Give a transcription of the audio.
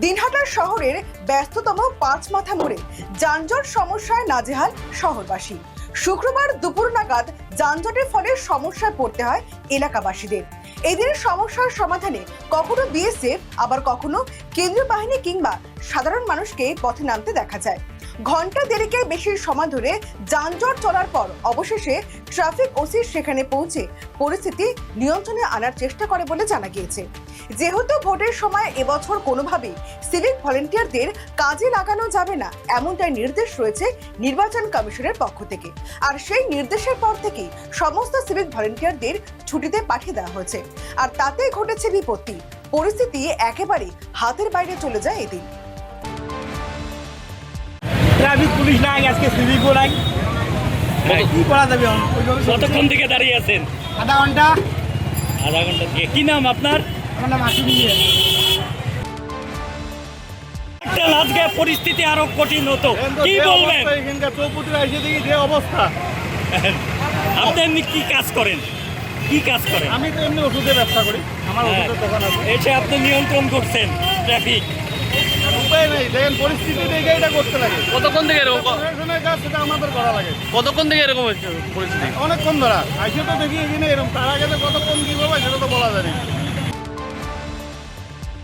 দিনহাটা শহরের ব্যস্ততম পাঁচ মাথা মোড়ে যানজট সমস্যায় নাজেহাল শহরবাসী। শুক্রবার দুপুর নাগাদ যানজটের ফলে সমস্যায় পড়তে হয় এলাকাবাসীদের। এদের সমস্যার সমাধানে কখনো বিএসএফ আবার কখনো কেন্দ্রীয় বাহিনী কিংবা সাধারণ মানুষকে পথে নামতে দেখা যায়। ঘন্টা দেড়েকের বেশি সময় ধরে যানজট চলার পর অবশেষে ট্রাফিক ওসি সেখানে পৌঁছে পরিস্থিতি নিয়ন্ত্রণে আনার চেষ্টা করে বলে জানা গিয়েছে। যেহেতু ভোটের সময় এবছর কোনোভাবেই সিভিক ভলেন্টিয়ারদের কাজে লাগানো যাবে না, এমনটাই নির্দেশ রয়েছে নির্বাচন কমিশনের পক্ষ থেকে। আর সেই নির্দেশের পর থেকেই সমস্ত সিভিক ভলেন্টিয়ারদের ছুটিতে পাঠিয়ে দেওয়া হয়েছে। আর তাতেই ঘটেছে বিপত্তি। পরিস্থিতি একেবারে হাতের বাইরে চলে যায় এদিন। ট্রাফিক পুলিশ নাই, আজকে সিভিকও নাই, কি করা যাবে? কতক্ষণ থেকে দাঁড়িয়ে আছেন? আধা ঘন্টা। আধা ঘন্টা থেকে। কি নাম আপনার? আমার নাম আসিফ। আজকে পরিস্থিতি আরো কঠিন হতো, কি বলবেন? এখানকার চৌপতিরা এসে দেখি যে অবস্থা। আপনি এমনি কি কাজ করেন? কি কাজ করেন? আমি তো এমনি ওষুধের ব্যবসা করি, আমার ওষুধের দোকান আছে। এসে আপনি নিয়ন্ত্রণ করছেন ট্রাফিক। উপায় নেই, দেখেন পরিস্থিতি দেখে এটা করতে লাগে। কতক্ষণ থেকে এরকম প্রশাসনের কাজ সেটা আমাদের করা লাগে। কতক্ষণ থেকে এরকম হচ্ছে পরিস্থিতি? অনেকক্ষণ ধরা আইসে তো দেখি এখানে এরকম, তার আগে তো কতক্ষণ কি বলবো সেটা তো বলা যায় না।